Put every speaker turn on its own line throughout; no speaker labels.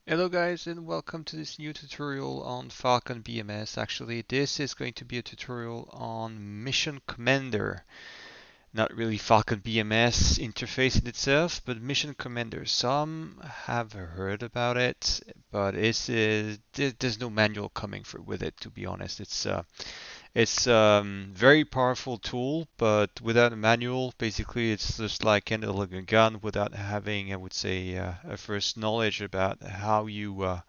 Hello guys and welcome to this new tutorial on Falcon BMS. Actually, this is going to be a tutorial on Mission Commander. Not really Falcon BMS interface in itself, but Mission Commander. Some have heard about it, but there's no manual coming with it, to be honest. It's very powerful tool, but without a manual, basically it's just like handling a gun without having, I would say, a first knowledge about how you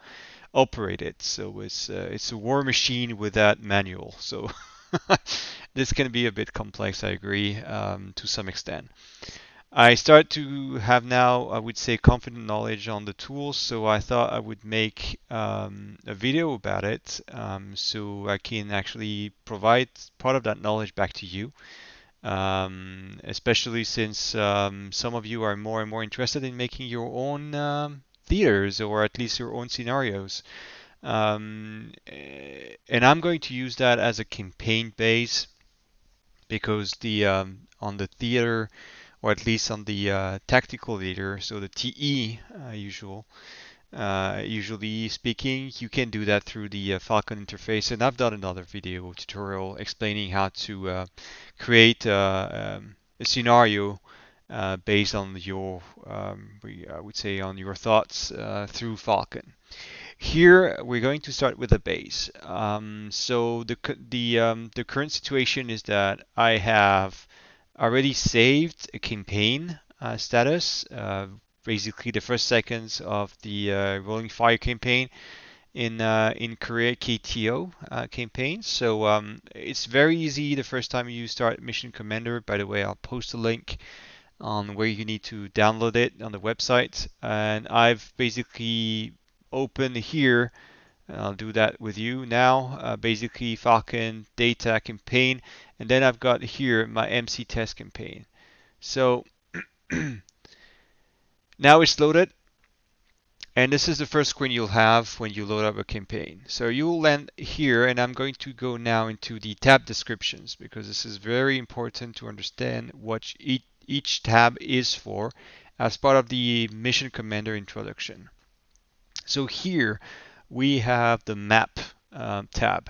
operate it. So it's a war machine without manual. So this can be a bit complex, I agree, to some extent. I start to have now, I would say, confident knowledge on the tools, so I thought I would make a video about it so I can actually provide part of that knowledge back to you, especially since some of you are more and more interested in making your own theaters or at least your own scenarios. And I'm going to use that as a campaign base because the on the theater or at least on the tactical leader, so the TE usually speaking, you can do that through the Falcon interface. And I've done another video tutorial explaining how to create a scenario based on your, I would say, on your thoughts through Falcon. Here we're going to start with a base. So the current situation is that I have already saved a campaign status, basically the first seconds of the Rolling Fire campaign in Korea KTO campaign. So it's very easy the first time you start Mission Commander. By the way, I'll post a link on where you need to download it on the website. And I've basically opened here. I'll do that with you now. Basically Falcon data campaign, and then I've got here my MC test campaign. So now it's loaded, and this is the first screen you'll have when you load up a campaign. So you'll land here, and I'm going to go now into the tab descriptions because this is very important to understand what each tab is for as part of the Mission Commander introduction. So here we have the map tab.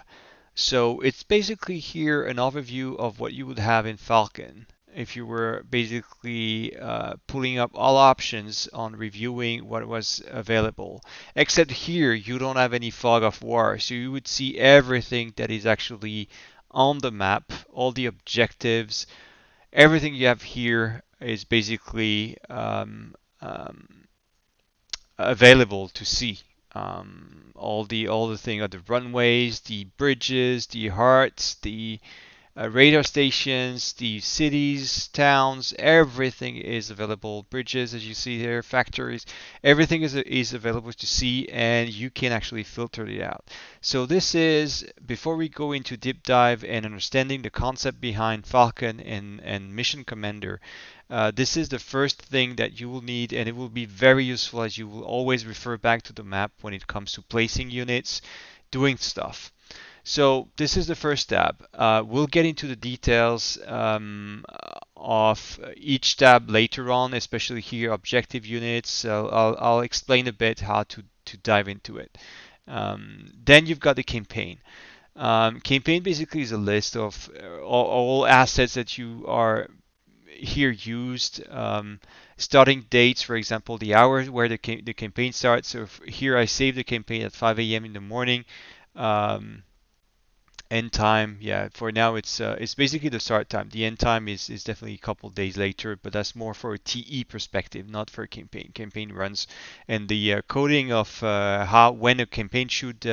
So it's basically here an overview of what you would have in Falcon if you were basically pulling up all options on reviewing what was available. Except here you don't have any fog of war, so you would see everything that is actually on the map, all the objectives, everything you have here is basically available to see. All the thing are the runways, the bridges, the hearts, the radar stations, the cities, towns, everything is available. Bridges, as you see here, factories, everything is available to see, and you can actually filter it out. So this is, before we go into deep dive and understanding the concept behind Falcon and Mission Commander, this is the first thing that you will need, and it will be very useful as you will always refer back to the map when it comes to placing units, doing stuff. So this is the first tab. We'll get into the details of each tab later on, especially here objective units. So I'll explain a bit how to dive into it. Then you've got the campaign. Campaign basically is a list of all assets that you are here used. Starting dates, for example, the hour where the campaign starts. So here I save the campaign at 5 a.m. in the morning. Um, End time, yeah. For now, it's basically the start time. The end time is definitely a couple days later, but that's more for a TE perspective, not for a campaign. Campaign runs, and the coding of how when a campaign should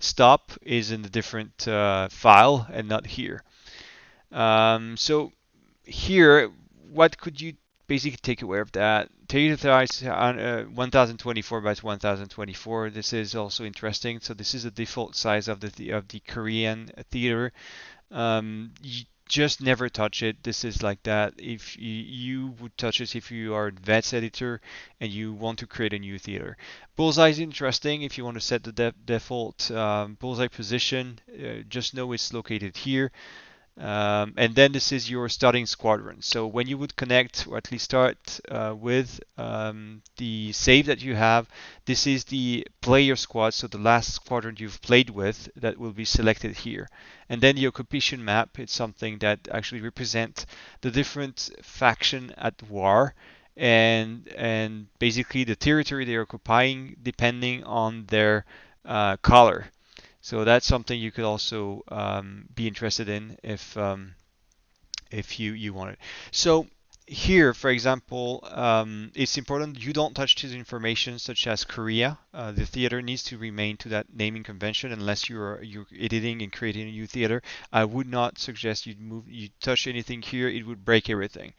stop is in a different file and not here. So here, what could you basically take away of that? Data size 1024 by 1024. This is also interesting. So this is the default size of the Korean theater. You just never touch it. This is like that. If you would touch it if you are a VETS editor and you want to create a new theater. Bullseye is interesting if you want to set the default bullseye position. Just know it's located here. And then this is your starting squadron. So when you would connect, or at least start with the save that you have, this is the player squad, so the last squadron you've played with that will be selected here. And then the occupation map, it's something that actually represents the different faction at war and basically the territory they're occupying depending on their color. So that's something you could also be interested in if you want it. So here, for example, it's important you don't touch this information such as Korea. The theater needs to remain to that naming convention unless you're editing and creating a new theater. I would not suggest you touch anything here. It would break everything.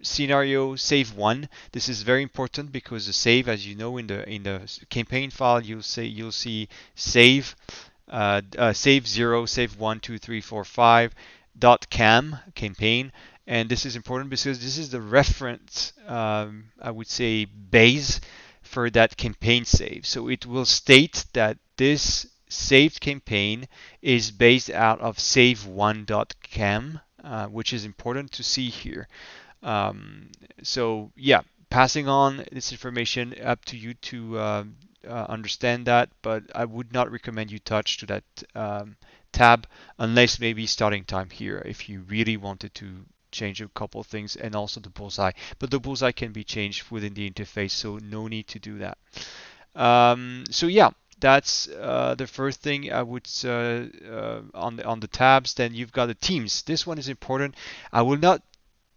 Scenario save one. This is very important because the save, as you know, in the campaign file, you'll see save save 0, save 1, 2, 3, 4, 5 .cam campaign, and this is important because this is the reference, I would say, base for that campaign save. So it will state that this saved campaign is based out of save1.cam, which is important to see here. So yeah, passing on this information up to you to understand that, but I would not recommend you touch to that tab unless maybe starting time here if you really wanted to change a couple of things, and also the bullseye. But the bullseye can be changed within the interface, so no need to do that. So yeah, that's the first thing I would on the tabs. Then you've got the teams. This one is important. I will not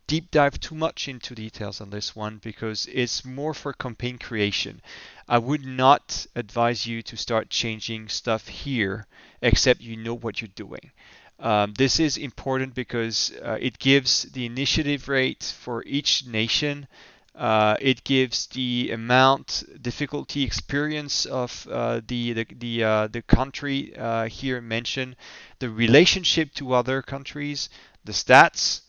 deep dive too much into details on this one because it's more for campaign creation. I would not advise you to start changing stuff here except you know what you're doing. This is important because it gives the initiative rate for each nation. It gives the amount, difficulty, experience of the country here mentioned, the relationship to other countries, the stats,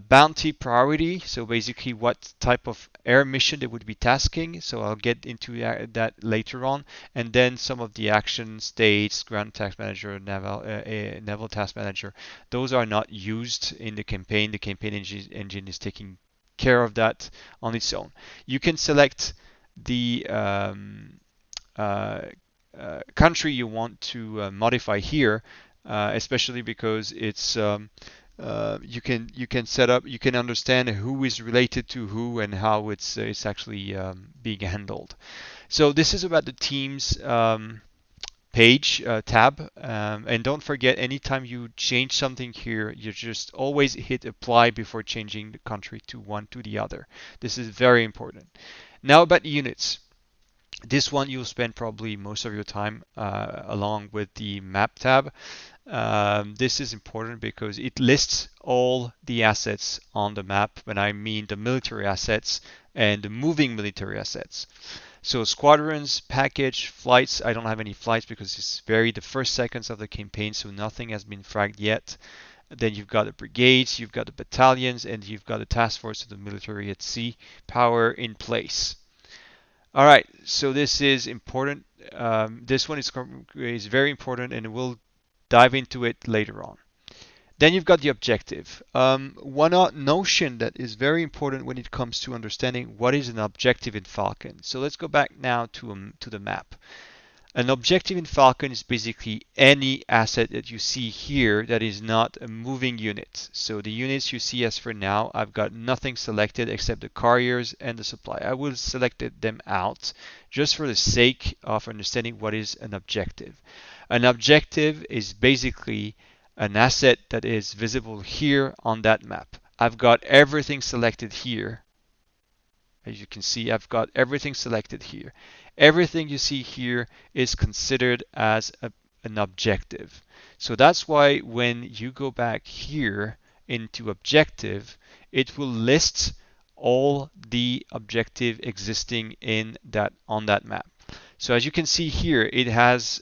bounty priority, so basically what type of air mission they would be tasking. So I'll get into that later on. And then some of the action states, ground task manager, naval task manager. Those are not used in the campaign. The campaign engine is taking care of that on its own. You can select the country you want to modify here, especially because it's you can set up, you can understand who is related to who and how it's actually being handled. So this is about the teams page tab, and don't forget, anytime you change something here, you just always hit apply before changing the country to one to the other. This is very important. Now about units. This one you'll spend probably most of your time along with the map tab. This is important because it lists all the assets on the map, when I mean the military assets and the moving military assets. So squadrons, package, flights. I don't have any flights because it's the first seconds of the campaign, so nothing has been fragged yet. Then you've got the brigades, you've got the battalions, and you've got the task force of the military at sea power in place. All right, so this is important. This one is very important, and we'll dive into it later on. Then you've got the objective. One notion that is very important when it comes to understanding what is an objective in Falcon. So let's go back now to the map. An objective in Falcon is basically any asset that you see here that is not a moving unit. So the units you see as for now, I've got nothing selected except the carriers and the supply. I will select them out just for the sake of understanding what is an objective. An objective is basically an asset that is visible here on that map. I've got everything selected here. As you can see, I've got everything selected here. Everything you see here is considered as an objective. So that's why when you go back here into objective, it will list all the objective existing on that map. So as you can see here, it has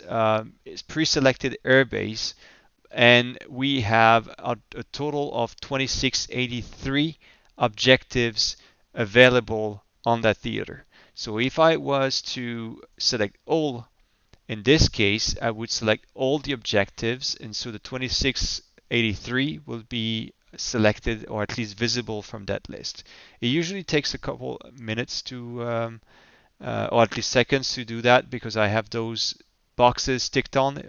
pre-selected airbase, and we have a total of 2683 objectives available on that theater. So if I was to select all, in this case, I would select all the objectives, and so the 26 83 will be selected or at least visible from that list. It usually takes a couple minutes to or at least seconds to do that because I have those boxes ticked on.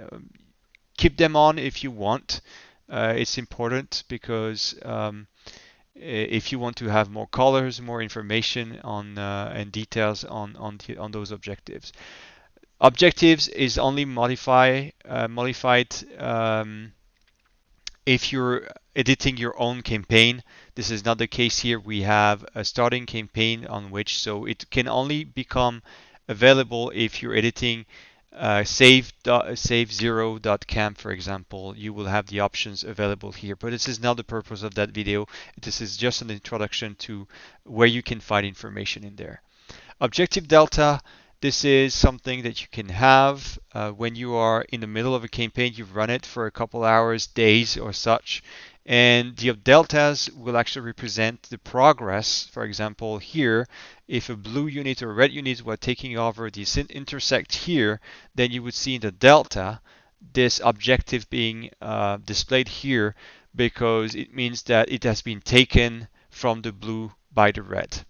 Keep them on if you want. It's important because if you want to have more colors, more information on and details on those objectives. Objectives is only modified if you're editing your own campaign. This is not the case here. We have a starting campaign on which, so it can only become available if you're editing save0.cam, for example. You will have the options available here, but this is not the purpose of that video. This is just an introduction to where you can find information in there. Objective delta, this is something that you can have when you are in the middle of a campaign. You've run it for a couple hours, days, or such. And the deltas will actually represent the progress. For example, here, if a blue unit or a red unit were taking over this intersect here, then you would see in the delta this objective being displayed here because it means that it has been taken from the blue by the red.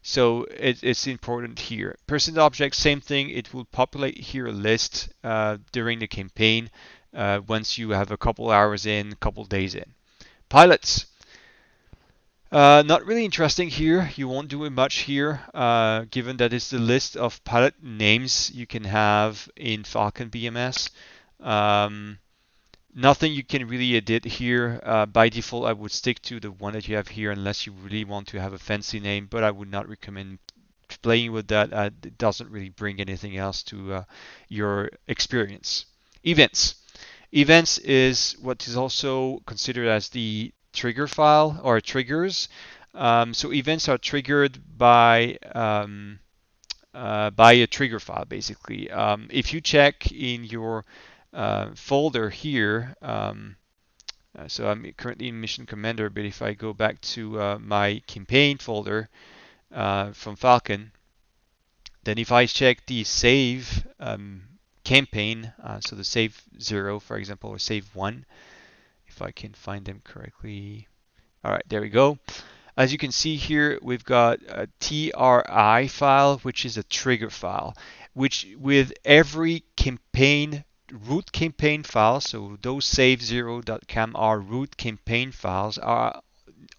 So it's important here. Persistent object, same thing. It will populate here a list during the campaign once you have a couple hours in, a couple days in. Pilots. Not really interesting here. You won't do much here, given that it's the list of pilot names you can have in Falcon BMS. Nothing you can really edit here. By default, I would stick to the one that you have here unless you really want to have a fancy name, but I would not recommend playing with that. It doesn't really bring anything else to your experience. Events. Events is what is also considered as the trigger file or triggers. So events are triggered by a trigger file, basically. If you check in your folder here, so I'm currently in Mission Commander, but if I go back to my campaign folder from Falcon, then if I check the save campaign, so the save 0, for example, or save 1, if I can find them correctly. All right, there we go. As you can see here, we've got a TRI file, which is a trigger file, which with every campaign, root campaign file, so those save0.cam are root campaign files, are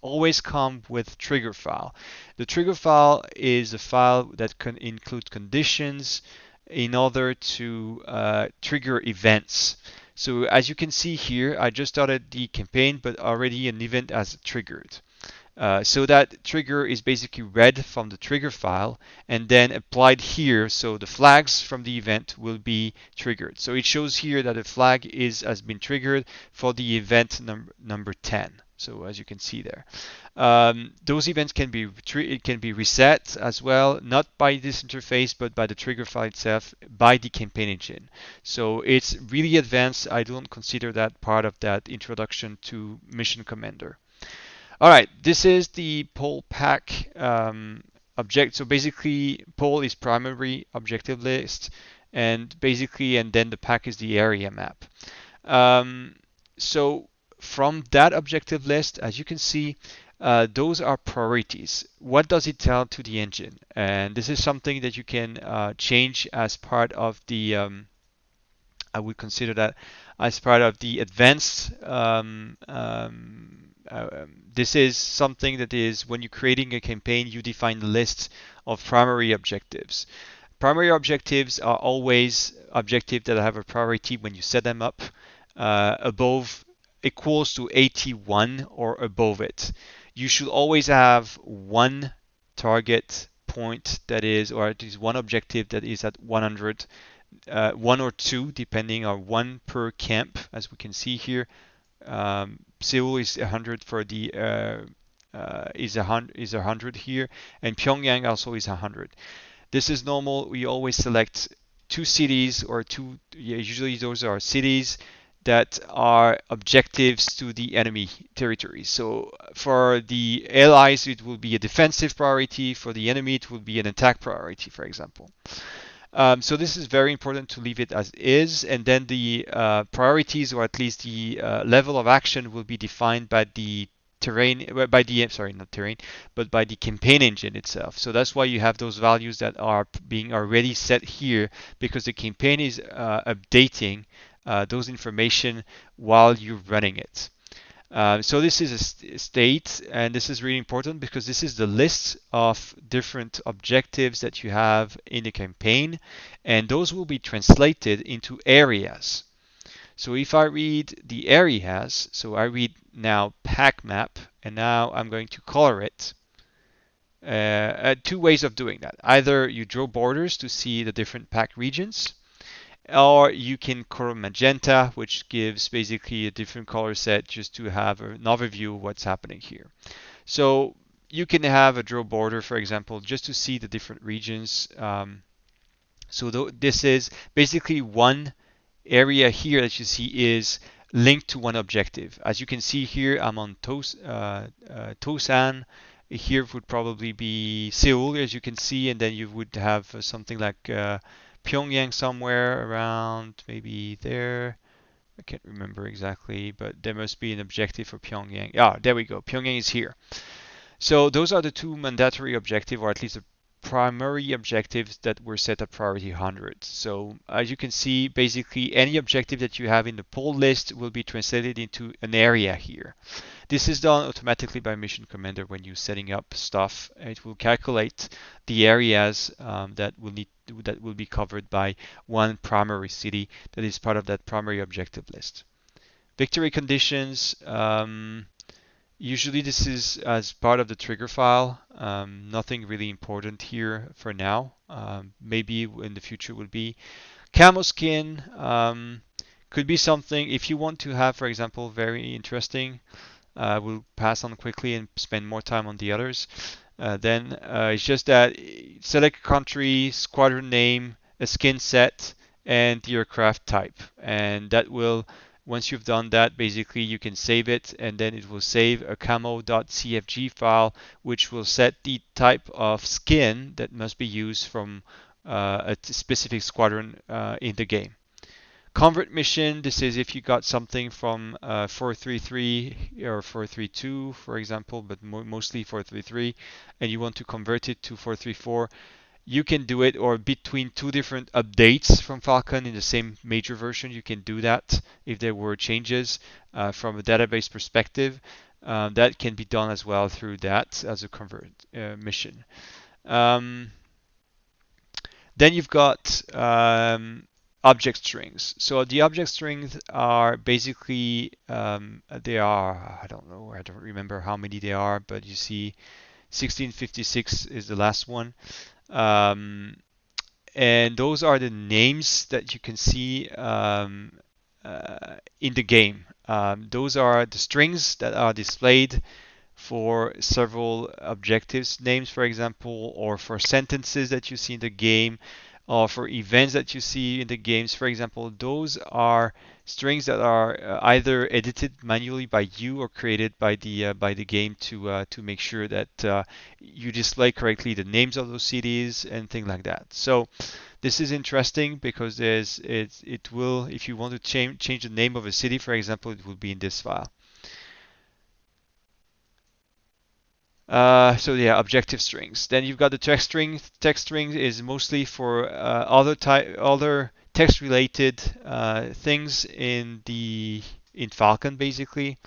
always come with trigger file. The trigger file is a file that can include conditions in order to trigger events. So as you can see here, I just started the campaign, but already an event has triggered. So that trigger is basically read from the trigger file and then applied here. So the flags from the event will be triggered. So it shows here that a flag has been triggered for the event number 10. So as you can see there, those events can be reset as well, not by this interface, but by the trigger file itself, by the campaign engine. So it's really advanced. I don't consider that part of that introduction to Mission Commander. All right, this is the POL PAK object. So basically, POL is primary objective list, and then the PAK is the area map. So from that objective list, as you can see, those are priorities. What does it tell to the engine? And this is something that you can change as part of the I would consider that as part of the advanced. This is something that is when you're creating a campaign, you define the list of primary objectives. Primary objectives are always objectives that have a priority when you set them up above equals to 81 or above it. You should always have one target point that is, or at least one objective that is at 100. One or two, depending on one per camp, as we can see here. Seoul is 100 for the is 100 here, and Pyongyang also is 100. This is normal. We always select two cities or two. Usually those are cities that are objectives to the enemy territory. So for the allies, it will be a defensive priority. For the enemy, it will be an attack priority, for example. So this is very important to leave it as is, and then the priorities, or at least the level of action, will be defined by the terrain, by the, sorry, not terrain, but by the campaign engine itself. So that's why you have those values that are being already set here, because the campaign is updating those information while you're running it. So this is a state, and this is really important because this is the list of different objectives that you have in the campaign, and those will be translated into areas. So if I read the areas, so I read now PAK map, and now I'm going to color it. Two ways of doing that. Either you draw borders to see the different PAK regions, or you can color magenta, which gives basically a different color set just to have an overview of what's happening here. So you can have a draw border, for example, just to see the different regions. So this is basically one area here that you see is linked to one objective. As you can see here, I'm on Tosan. Here would probably be Seoul, as you can see, and then you would have something like Pyongyang somewhere around maybe there. I can't remember exactly, but there must be an objective for Pyongyang. Ah, there we go. Pyongyang is here. So those are the two mandatory objectives, or at least the primary objectives that were set at priority 100. So as you can see, basically any objective that you have in the pull list will be translated into an area here. This is done automatically by Mission Commander when you're setting up stuff. It will calculate the areas that will be covered by one primary city that is part of that primary objective list. Victory conditions. Usually this is as part of the trigger file. Nothing really important here for now. Maybe in the future would be camo skin. Could be something if you want to have, for example, very interesting. We'll pass on quickly and spend more time on the others. Then it's just that select country, squadron name, a skin set, and the aircraft type, and that will, once you've done that, basically you can save it, and then it will save a camo.cfg file, which will set the type of skin that must be used from a specific squadron in the game. Convert mission, this is if you got something from 433 or 432, for example, but mostly 433, and you want to convert it to 434, you can do it, or between two different updates from Falcon in the same major version, you can do that if there were changes from a database perspective. That can be done as well through that as a convert mission. Then you've got object strings. So the object strings are basically, they are, I don't know, I don't remember how many they are, but you see 1656 is the last one. And those are the names that you can see in the game. Those are the strings that are displayed for several objectives names, for example, or for sentences that you see in the game, or for events that you see in the games. For example, those are strings that are either edited manually by you or created by the game to make sure that you display correctly the names of those cities and things like that. So this is interesting because it will, if you want to change the name of a city, for example, it will be in this file. So yeah, objective strings. Then you've got the text string. Text string is mostly for other text-related things in Falcon, basically.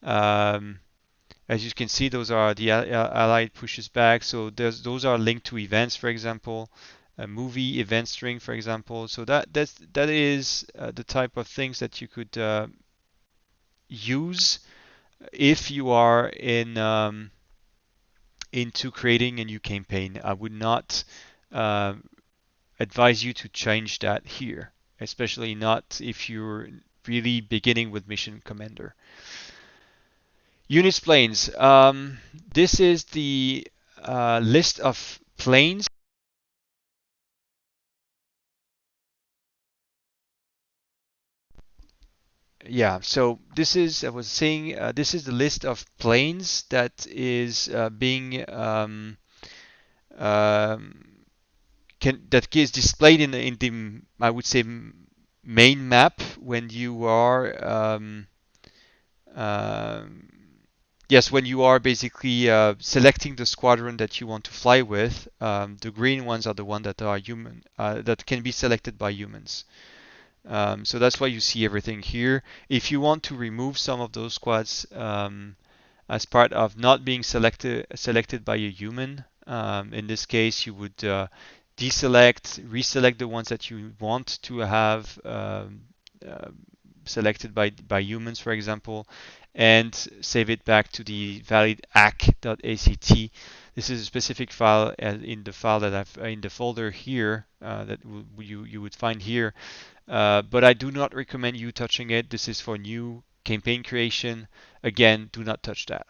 As you can see, those are the allied pushes back. So those are linked to events, for example, a movie event string, for example. So that is the type of things that you could use if you are into creating a new campaign. I would not advise you to change that here, especially not if you're really beginning with Mission Commander. Units planes. This is the list of planes. Yeah, so this is, I was saying, this is the list of planes that is being that is displayed in the I would say main map when you are um, yes, when you are basically selecting the squadron that you want to fly with. The green ones are the ones that are human, that can be selected by humans. So that's why you see everything here. If you want to remove some of those squads as part of not being selected by a human, in this case you would deselect, reselect the ones that you want to have uh, selected by humans, for example, and save it back to the valid ACK.act. This is a specific file in the file that I've in the folder here that you would find here. But I do not recommend you touching it. This is for new campaign creation. Again, do not touch that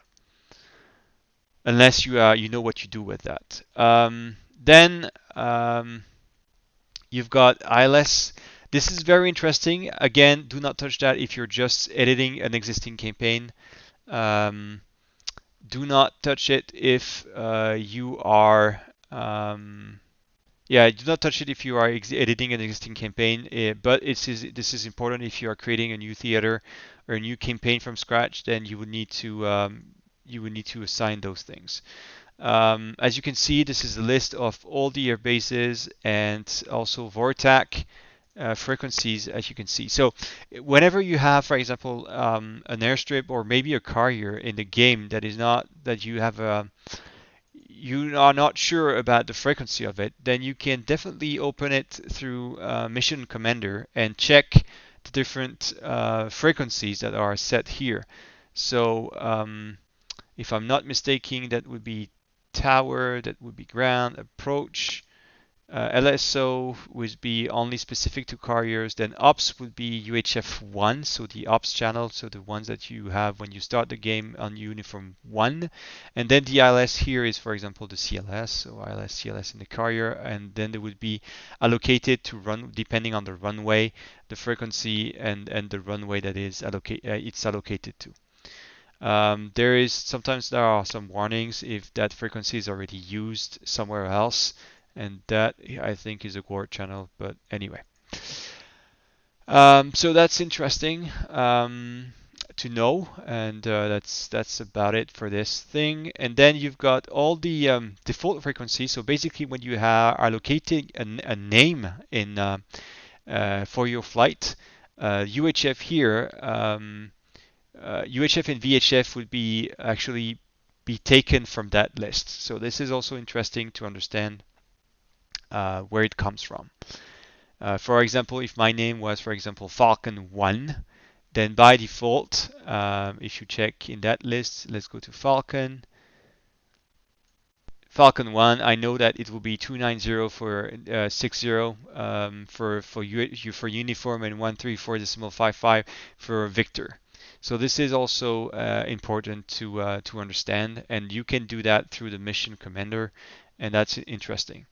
unless you know what you do with that. Then you've got ILS. This is very interesting. Again, do not touch that if you're just editing an existing campaign. Um, do not touch it if you are yeah, do not touch it if you are editing an existing campaign, but this is important if you are creating a new theater or a new campaign from scratch, then you would need to assign those things. As you can see, this is a list of all the air bases and also VORTAC frequencies, as you can see. So whenever you have, for example, an airstrip or maybe a carrier in the game that is not that you have you are not sure about the frequency of it, then you can definitely open it through Mission Commander and check the different frequencies that are set here. So if I'm not mistaken, that would be tower, that would be ground, approach, LSO would be only specific to carriers. Then ops would be UHF1, so the ops channel, so the ones that you have when you start the game on uniform 1. And then the ILS here is, for example, the CLS, so ILS, CLS in the carrier. And then they would be allocated to run depending on the runway, the frequency, and the runway that is it's allocated to. There are some warnings if that frequency is already used somewhere else, and that I think is a guard channel. But anyway, so that's interesting to know, and that's about it for this thing. And then you've got all the default frequencies. So basically, when you are allocating a name in for your flight, UHF here. UHF and VHF would be actually be taken from that list. So this is also interesting to understand where it comes from. For example, if my name was, for example, Falcon 1, then by default, if you check in that list, let's go to Falcon 1, I know that it will be 290 for 60 for uniform and 134.55 for Victor. So this is also important to understand, and you can do that through the mission commander, and that's interesting.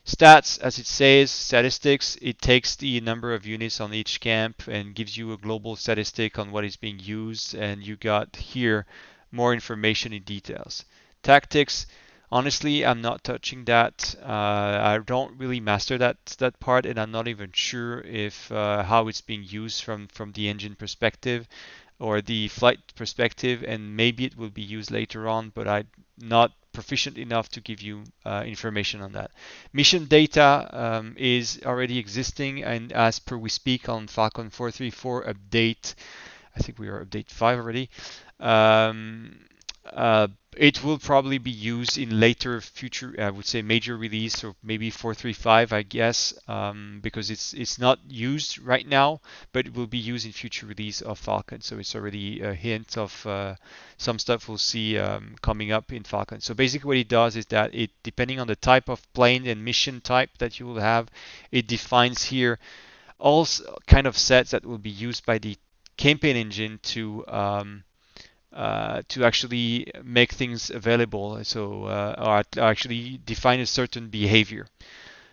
Stats, as it says, statistics, it takes the number of units on each camp and gives you a global statistic on what is being used, and you got here more information in details. Tactics, honestly, I'm not touching that. I don't really master that part, and I'm not even sure if how it's being used from the engine perspective or the flight perspective, and maybe it will be used later on, but I'm not proficient enough to give you information on that. Mission data is already existing, and as per we speak on Falcon 434 update, I think we are update 5 already. It will probably be used in later future, I would say, major release, or maybe 435, I guess, because it's not used right now, but it will be used in future release of Falcon. So it's already a hint of some stuff we'll see coming up in Falcon. So basically what it does is that it, depending on the type of plane and mission type that you will have, it defines here all kind of sets that will be used by the campaign engine to actually make things available, so or actually define a certain behavior.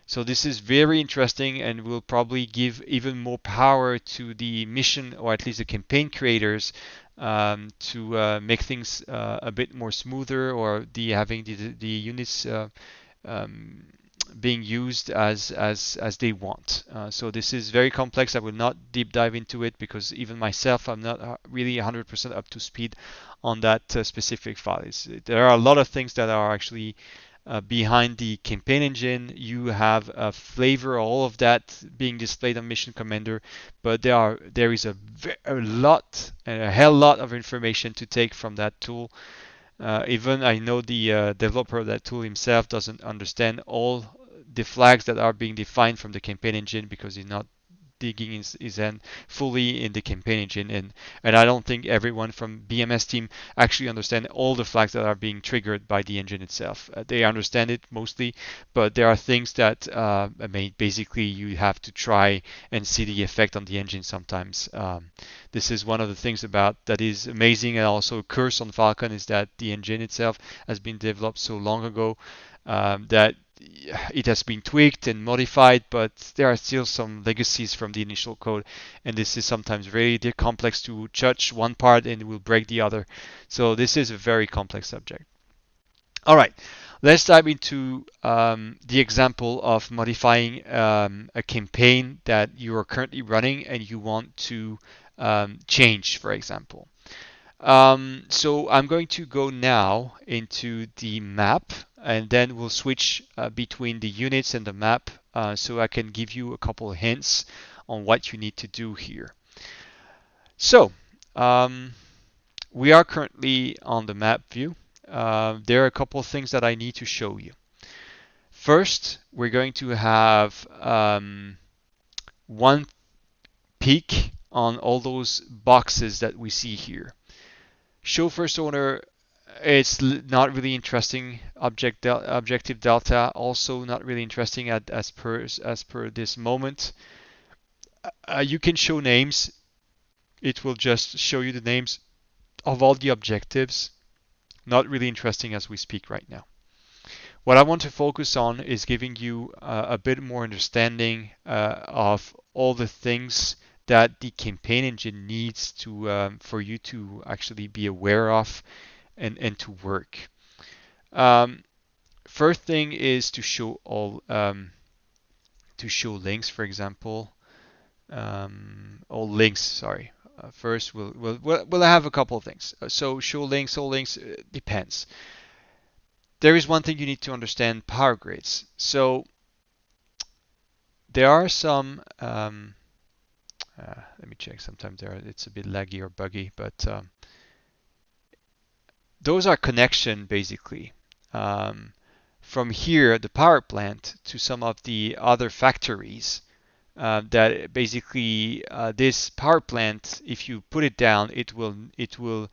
So this is very interesting and will probably give even more power to the mission, or at least the campaign creators, to make things a bit more smoother, or having the units being used as they want. So this is very complex. I will not deep dive into it because even myself, I'm not really 100% up to speed on that specific file. There are a lot of things that are actually behind the campaign engine. You have a flavor, all of that being displayed on Mission Commander, but there is a hell lot of information to take from that tool. Even I know the developer of that tool himself doesn't understand all the flags that are being defined from the campaign engine because he's not digging his hand fully in the campaign engine, and I don't think everyone from BMS team actually understand all the flags that are being triggered by the engine itself. They understand it mostly, but there are things that I mean, basically you have to try and see the effect on the engine sometimes. This is one of the things about that is amazing and also a curse on Falcon is that the engine itself has been developed so long ago that it has been tweaked and modified, but there are still some legacies from the initial code, and this is sometimes very complex to judge one part and it will break the other. So this is a very complex subject. All right, let's dive into the example of modifying a campaign that you are currently running and you want to change, for example. So I'm going to go now into the map and then we'll switch between the units and the map so I can give you a couple of hints on what you need to do here. So we are currently on the map view. There are a couple of things that I need to show you. First, we're going to have one peek on all those boxes that we see here. Show first owner, it's not really interesting. Objective delta also not really interesting as per this moment. You can show names. It will just show you the names of all the objectives. Not really interesting as we speak right now. What I want to focus on is giving you a bit more understanding of all the things that the campaign engine needs to for you to actually be aware of and to work. First thing is to show all links, for example. All links, sorry. First, we'll have a couple of things. So show links, all links depends. There is one thing you need to understand: power grids. So there are some. Let me check. Sometimes it's a bit laggy or buggy, but those are connection basically from here, the power plant, to some of the other factories. That basically this power plant, if you put it down, it will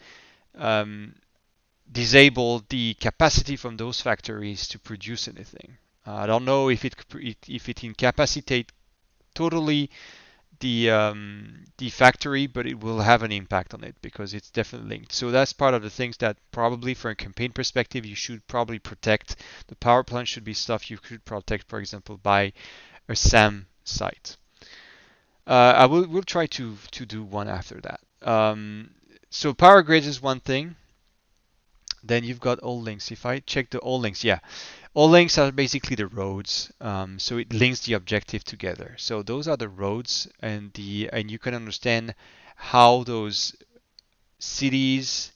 disable the capacity from those factories to produce anything. I don't know if it incapacitate totally the factory, but it will have an impact on it because it's definitely linked. So that's part of the things that probably from a campaign perspective you should probably protect. The power plant should be stuff you could protect, for example, by a SAM site. We'll try to do one after that. So power grids is one thing. Then you've got all links. If I check the all links, yeah, all links are basically the roads. So it links the objective together. So those are the roads, and you can understand how those cities,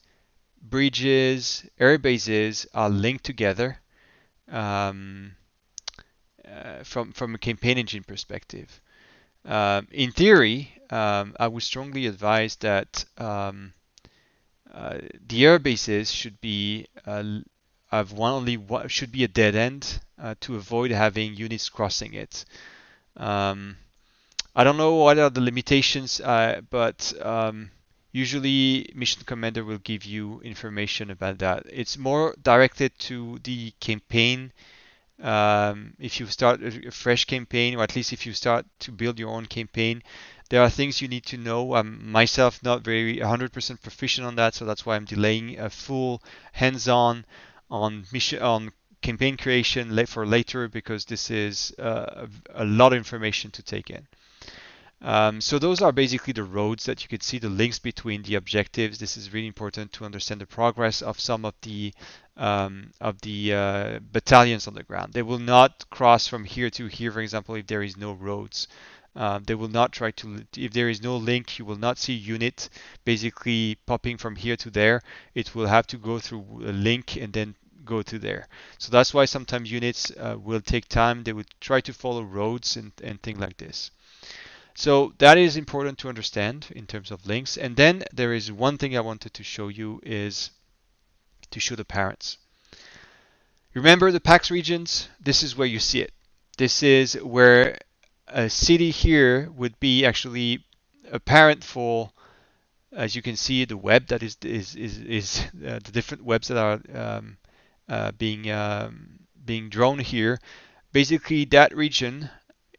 bridges, air bases are linked together from a campaign engine perspective. In theory, I would strongly advise that the air bases should be should be a dead end to avoid having units crossing it. I don't know what are the limitations, but usually Mission Commander will give you information about that. It's more directed to the campaign. If you start a fresh campaign, or at least if you start to build your own campaign, there are things you need to know. I'm myself not very 100% proficient on that, so that's why I'm delaying a full hands-on on campaign creation for later, because this is a lot of information to take in. So those are basically the roads that you can see, the links between the objectives. This is really important to understand the progress of some of the battalions on the ground. They will not cross from here to here, for example, if there is no roads. They will not try to, if there is no link, you will not see unit basically popping from here to there. It will have to go through a link and then go to there. So that's why sometimes units will take time. They would try to follow roads and things like this. So that is important to understand in terms of links. And then there is one thing I wanted to show you is to show the parents. Remember the PAX regions? This is where you see it. This is where a city here would be actually a parent for, as you can see, the web that is the different webs that are being drawn here. Basically, that region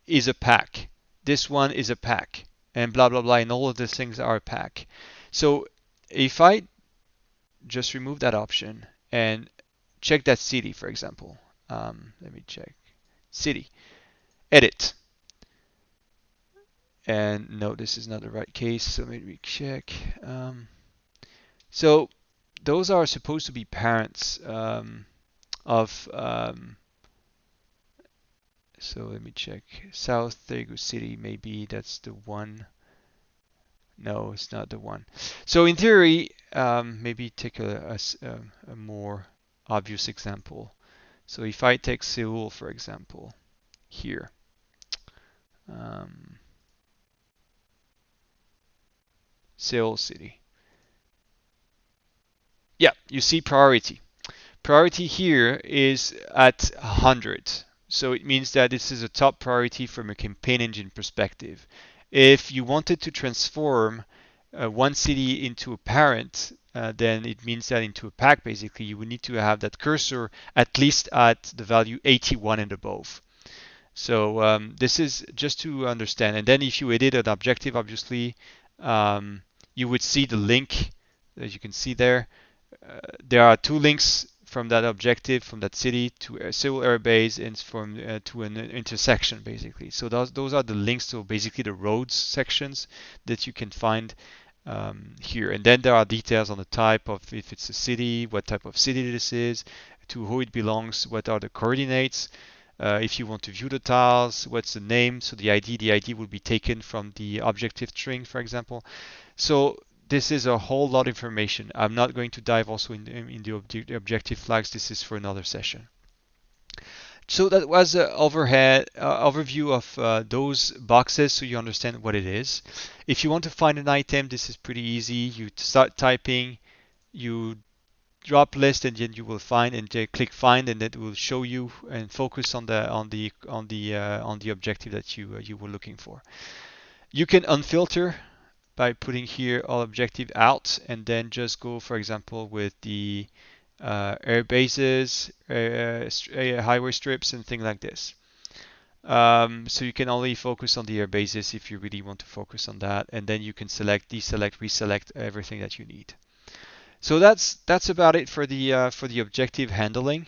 is a PAK. This one is a PAK, and blah blah blah, and all of these things are a PAK. So if I just remove that option and check that city, for example, let me check city, edit, and no, this is not the right case. So let me check. So those are supposed to be parents of. So let me check. South Daegu City, maybe that's the one. No, it's not the one. So in theory, maybe take a more obvious example. So if I take Seoul, for example, here. Seoul City. Yeah, you see priority. Priority here is at 100. So it means that this is a top priority from a campaign engine perspective. If you wanted to transform one city into a parent, then it means that into a PAK, basically, you would need to have that cursor at least at the value 81 and above. So this is just to understand. And then if you edit an objective, obviously, you would see the link, as you can see there. There are two links from that objective, from that city to a Seoul Air Base, and from to an intersection, basically. So those are the links to basically the roads sections that you can find here. And then there are details on the type of, if it's a city, what type of city this is, to who it belongs, what are the coordinates. If you want to view the tiles, what's the name? So the ID will be taken from the objective string, for example. So this is a whole lot of information. I'm not going to dive also in the objective flags. This is for another session. So that was an overview of those boxes, so you understand what it is. If you want to find an item, this is pretty easy. You start typing, you drop list, and then you will find, and click find, and it will show you and focus on the objective that you were looking for. You can unfilter by putting here all objective out, and then just go, for example, with the air bases, highway strips, and things like this. So you can only focus on the air bases if you really want to focus on that, and then you can select, deselect, reselect everything that you need. So that's about it for the objective handling.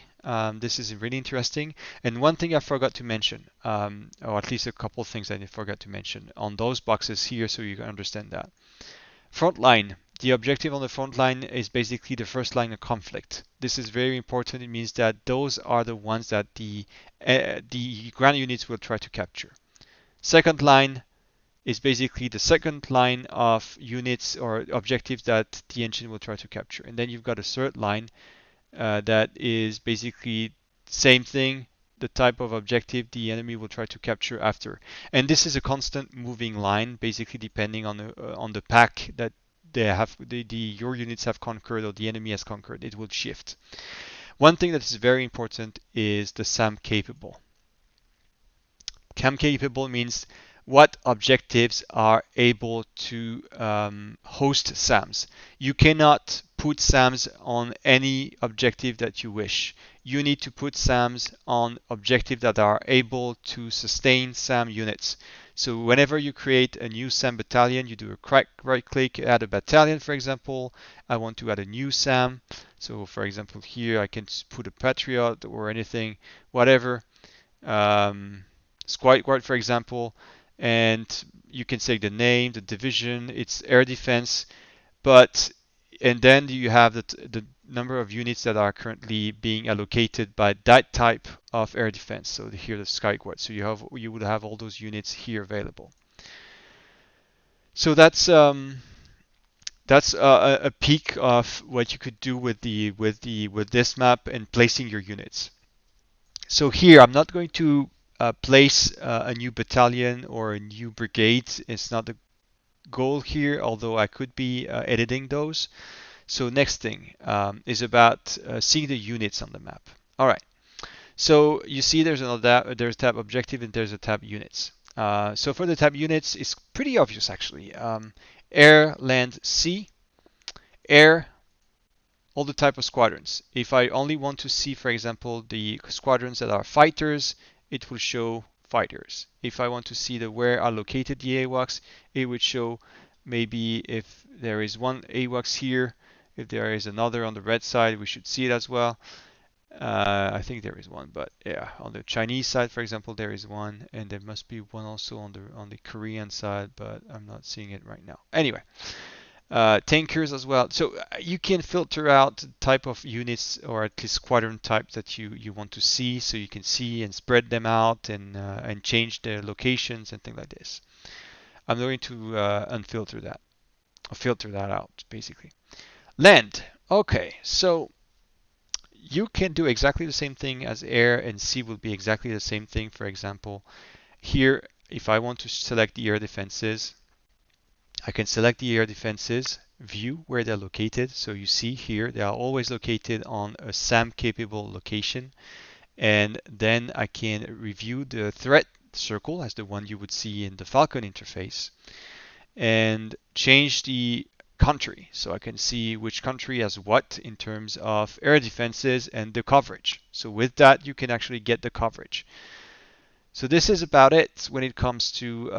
This is really interesting. And one thing I forgot to mention, or at least a couple of things I forgot to mention on those boxes here, so you can understand that. Front line. The objective on the front line is basically the first line of conflict. This is very important. It means that those are the ones that the ground units will try to capture. Second line is basically the second line of units or objectives that the engine will try to capture. And then you've got a third line that is basically same thing, the type of objective the enemy will try to capture after. And this is a constant moving line, basically depending on the PAK that they have, your units have conquered or the enemy has conquered. It will shift. One thing that is very important is the SAM capable. SAM capable means what objectives are able to host SAMs. You cannot put SAMs on any objective that you wish. You need to put SAMs on objectives that are able to sustain SAM units. So whenever you create a new SAM battalion, you do a right click, add a battalion, for example. I want to add a new SAM. So for example, here I can put a Patriot or anything, whatever. Squad Guard, for example. and you can say the name, the division, it's air defense, but and then you have the number of units that are currently being allocated by that type of air defense. So here the Sky Guard. So you would have all those units here available. So that's a peek of what you could do with this map and placing your units. So here I'm not going to place a new battalion or a new brigade. It's not the goal here, although I could be editing those. So next thing is about seeing the units on the map. All right. So you see there's tab objective and there's a tab units. So for the tab units, it's pretty obvious actually. Air, land, sea, air, all the type of squadrons. If I only want to see, for example, the squadrons that are fighters, it will show fighters. If I want to see where are located the AWACS, it would show maybe if there is one AWACS here, if there is another on the red side, we should see it as well. I think there is one, but yeah, on the Chinese side, for example, there is one, and there must be one also on the Korean side, but I'm not seeing it right now. Anyway, tankers as well. So you can filter out the type of units or at least squadron types that you want to see, so you can see and spread them out and change their locations and things like this. I'm going to unfilter that, or filter that out basically. Land. Okay, so you can do exactly the same thing as air, and sea will be exactly the same thing. For example, here, if I want to select the air defenses, I can select the air defenses, view where they're located. So you see here, they are always located on a SAM capable location. And then I can review the threat circle as the one you would see in the Falcon interface and change the country. So I can see which country has what in terms of air defenses and the coverage. So with that, you can actually get the coverage. So this is about it when it comes to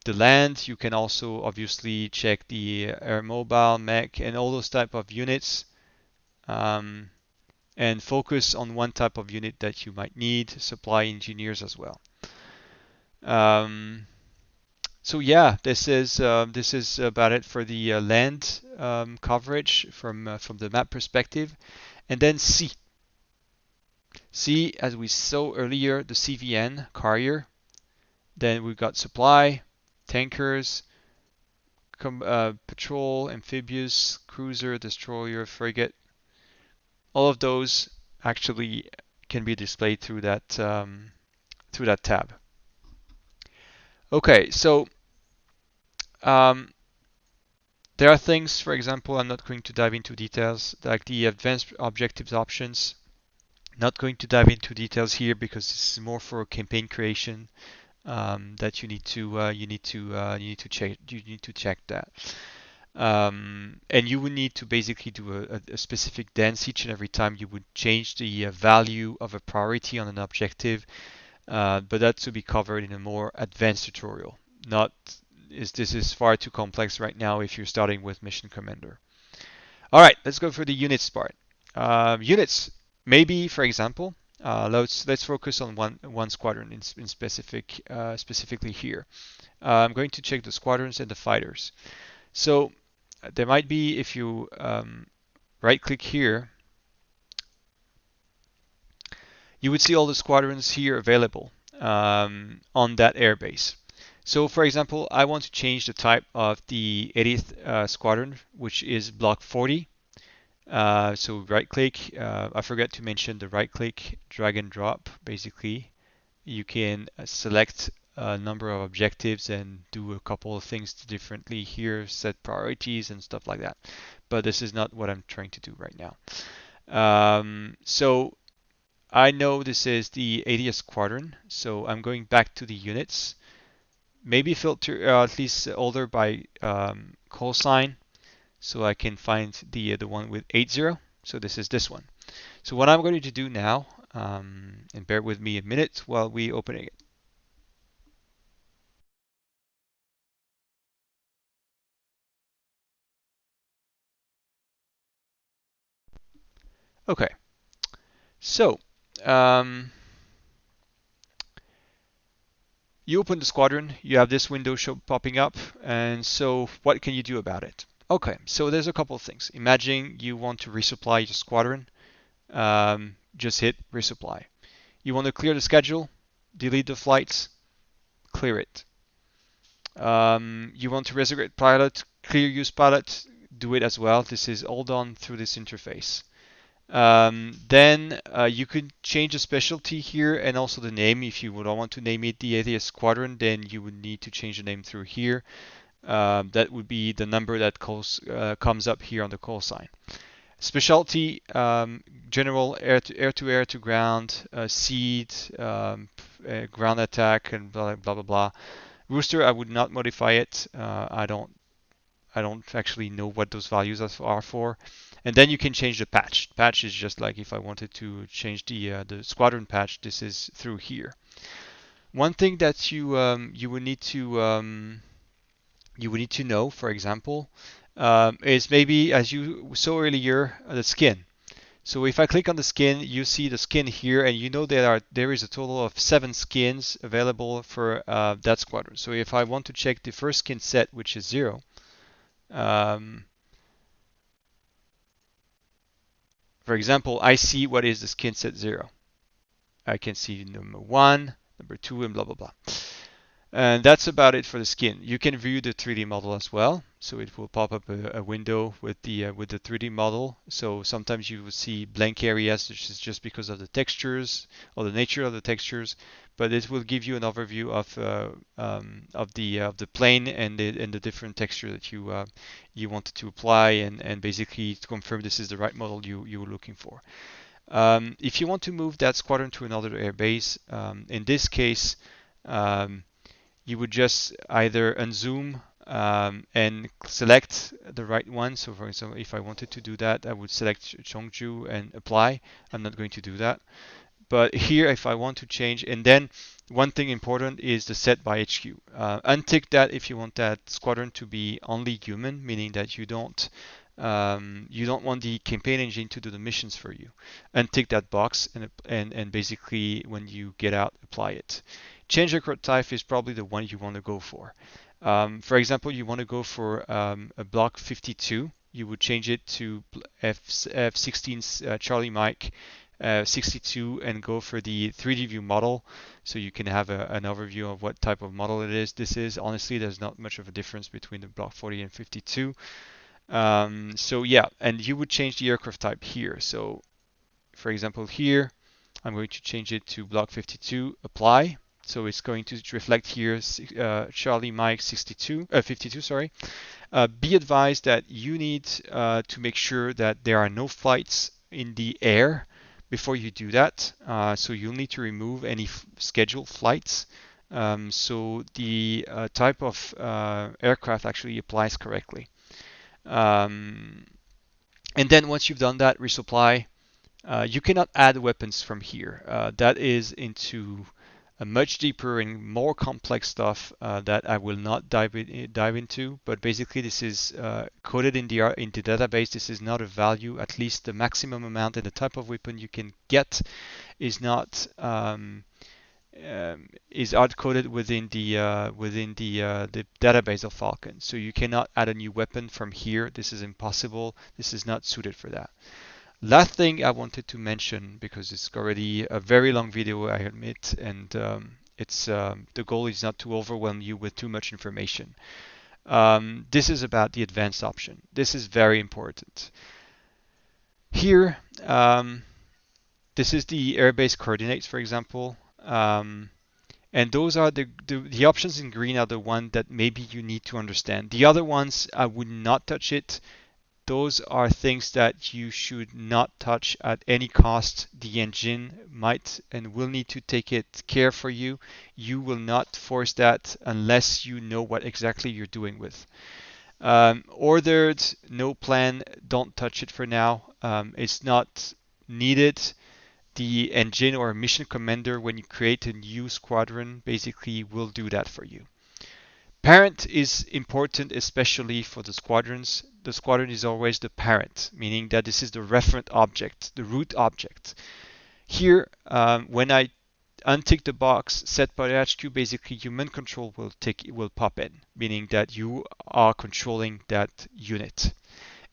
the land. You can also obviously check the air mobile, mech, and all those type of units, um, and focus on one type of unit that you might need, supply engineers as well. Um, so yeah, this is about it for the land coverage from the map perspective, and then C. C, as we saw earlier, the CVN carrier. Then we've got supply, tankers, patrol, amphibious, cruiser, destroyer, frigate. All of those actually can be displayed through that tab. Okay, so um, there are things, for example, I'm not going to dive into details, like the advanced objectives options. Not going to dive into details here because this is more for campaign creation. That you need to check that. And you would need to basically do a specific dance each and every time you would change the value of a priority on an objective, but that's to be covered in a more advanced tutorial. Not this is far too complex right now if you're starting with Mission Commander. All right, let's go for the units part. Units, maybe for example, let's focus on one squadron in specifically here. I'm going to check the squadrons and the fighters. So there might be, if you right click here, you would see all the squadrons here available on that airbase. So for example, I want to change the type of the 80th squadron, which is block 40. So right click, I forgot to mention the right click, drag and drop. Basically, you can select a number of objectives and do a couple of things differently here, set priorities and stuff like that. But this is not what I'm trying to do right now. So I know this is the 80th squadron, so I'm going back to the units. Maybe filter at least order by call sign, so I can find the one with 80. So this is this one. So what I'm going to do now, and bear with me a minute while we open it. Okay, so um, You open the squadron, you have this window popping up, and so what can you do about it? Okay, so there's a couple of things. Imagine you want to resupply your squadron, just hit resupply. You want to clear the schedule, delete the flights, clear it. You want to resurrect pilot, clear use pilot, do it as well. This is all done through this interface. Then you could change the specialty here and also the name. If you would want to name it the ATS Squadron, then you would need to change the name through here. That would be the number that comes up here on the call sign. Specialty, general air to ground, seed, ground attack, and blah blah blah blah. Rooster, I would not modify it. I don't actually know what those values are for. And then you can change the patch. Patch is just like if I wanted to change the squadron patch. This is through here. One thing that you would need to know, for example, is maybe as you saw earlier the skin. So if I click on the skin, you see the skin here, and you know there is a total of 7 skins available for that squadron. So if I want to check the first skin set, which is 0, for example, I see what is the skin set 0. I can see number 1, number 2, and blah blah blah. And that's about it for the skin. You can view the 3D model as well. So it will pop up a window with the 3D model. So sometimes you will see blank areas, which is just because of the textures or the nature of the textures. But it will give you an overview of the plane and the different texture that you wanted to apply, and basically to confirm this is the right model you were looking for. If you want to move that squadron to another airbase, in this case, you would just either unzoom and select the right one. So for example, if I wanted to do that, I would select Cheongju and apply. I'm not going to do that. But here, if I want to change, and then one thing important is the set by HQ. Untick that if you want that squadron to be only human, meaning that you don't want the campaign engine to do the missions for you. Untick that box and basically when you get out, apply it. Change aircraft type is probably the one you want to go for. For example, you want to go for a block 52. You would change it to F16 Charlie Mike 62 and go for the 3D view model, so you can have an overview of what type of model it is. This is honestly, there's not much of a difference between the block 40 and 52. So yeah, and you would change the aircraft type here. So for example, here I'm going to change it to block 52, apply. So it's going to reflect here Charlie Mike 52, sorry. Be advised that you need to make sure that there are no flights in the air before you do that. So you'll need to remove any scheduled flights. So the type of aircraft actually applies correctly. And then once you've done that, resupply, you cannot add weapons from here. That is into a much deeper and more complex stuff that I will not dive into. But basically, this is coded in the database. This is not a value. At least the maximum amount and the type of weapon you can get is not is hard coded within the database of Falcon. So you cannot add a new weapon from here. This is impossible. This is not suited for that. Last thing I wanted to mention, because it's already a very long video, I admit, and the goal is not to overwhelm you with too much information. This is about the advanced option. This is very important. Here, this is the airbase coordinates, for example, and those are the options in green are the one that maybe you need to understand. The other ones, I would not touch it. Those are things that you should not touch at any cost. The engine might and will need to take it care for you. You will not force that unless you know what exactly you're doing with. Ordered, no plan, don't touch it for now. It's not needed. The engine or mission commander, when you create a new squadron, basically will do that for you. Parent is important, especially for the squadrons. The squadron is always the parent, meaning that this is the referent object, the root object. Here, when I untick the box set by HQ, basically human control will pop in, meaning that you are controlling that unit.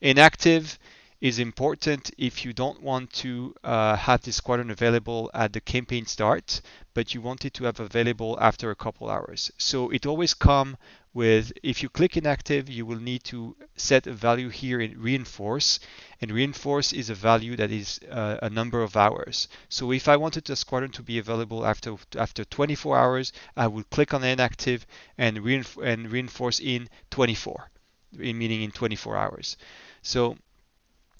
Inactive is important if you don't want to have this squadron available at the campaign start, but you want it to have available after a couple hours. So it always comes with, if you click inactive, you will need to set a value here in reinforce, and reinforce is a value that is a number of hours. So if I wanted the squadron to be available after 24 hours, I would click on inactive and reinforce in 24, meaning in 24 hours. So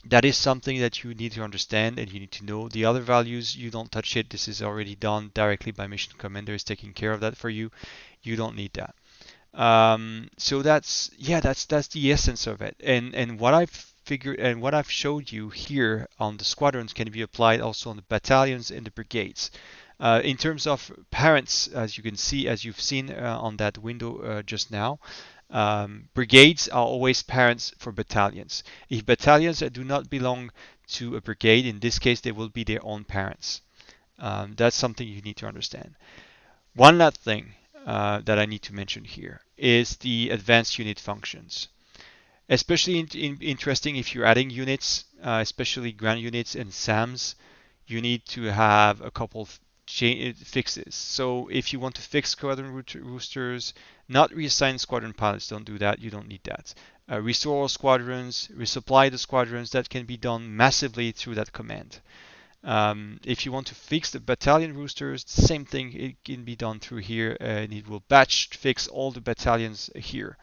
that is something that you need to understand and you need to know. The other values, you don't touch it. This is already done directly by Mission Commander, is taking care of that for you. You don't need that. So that's the essence of it. And what I've figured and what I've showed you here on the squadrons can be applied also on the battalions and the brigades. In terms of parents, as you can see, as you've seen on that window just now, brigades are always parents for battalions. If battalions do not belong to a brigade, in this case, they will be their own parents. That's something you need to understand. One last thing that I need to mention here is the advanced unit functions. Especially interesting if you're adding units, especially ground units and SAMs, you need to have a couple of fixes. So if you want to fix squadron roosters, not reassign squadron pilots, don't do that. You don't need that. Restore all squadrons, resupply the squadrons. That can be done massively through that command. If you want to fix the battalion roosters, same thing. It can be done through here, and it will batch fix all the battalions here.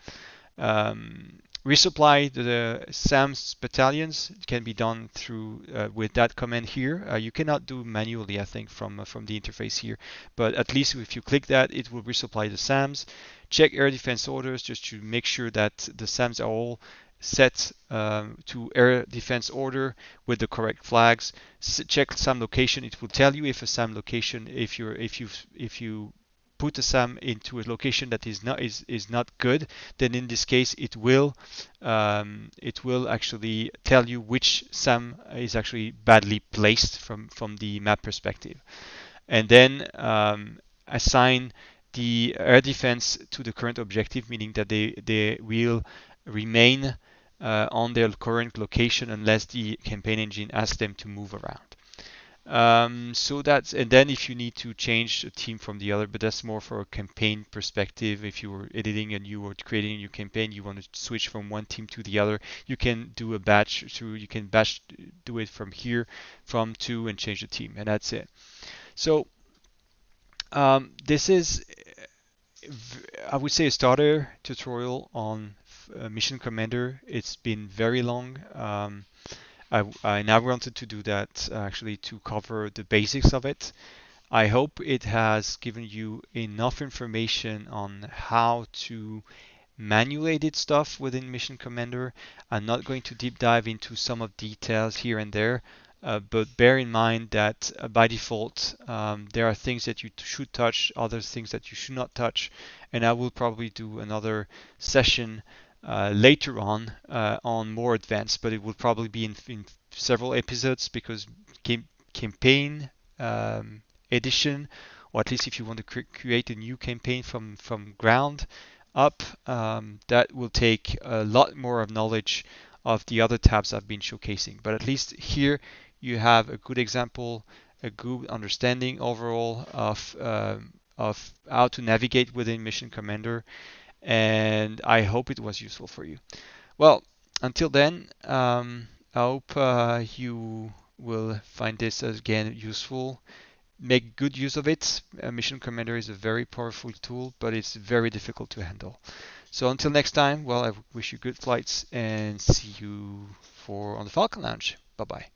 Resupply the SAM's battalions. It can be done through with that command here. You cannot do manually, I think, from the interface here, but at least if you click that, it will resupply the SAMs. Check air defense orders just to make sure that the SAMs are all set to air defense order with the correct flags. Check SAM location. It will tell you if a SAM location, if you put a SAM into a location that is not good, then in this case it will actually tell you which SAM is actually badly placed from the map perspective, and then assign the air defense to the current objective, meaning that they will remain on their current location unless the campaign engine asks them to move around. So that's, and then if you need to change a team from the other, but that's more for a campaign perspective. If you were editing and you were creating a new campaign, you want to switch from one team to the other, you can do a batch through, you can batch do it from here, from to, and change the team, and that's it. So this is, I would say, a starter tutorial on Mission Commander. It's been very long. I now wanted to do that actually to cover the basics of it. I hope it has given you enough information on how to manually edit stuff within Mission Commander. I'm not going to deep dive into some of details here and there, but bear in mind that by default there are things that you should touch, other things that you should not touch, and I will probably do another session later on more advanced, but it will probably be in several episodes, because campaign edition, or at least if you want to create a new campaign from ground up, that will take a lot more of knowledge of the other tabs I've been showcasing. But at least here you have a good example, a good understanding overall of how to navigate within Mission Commander, and I hope it was useful for you. Well, until then, I hope you will find this again useful. Make good use of it. Mission Commander is a very powerful tool, but it's very difficult to handle. So until next time, well, I wish you good flights and see you on the Falcon Lounge. Bye bye.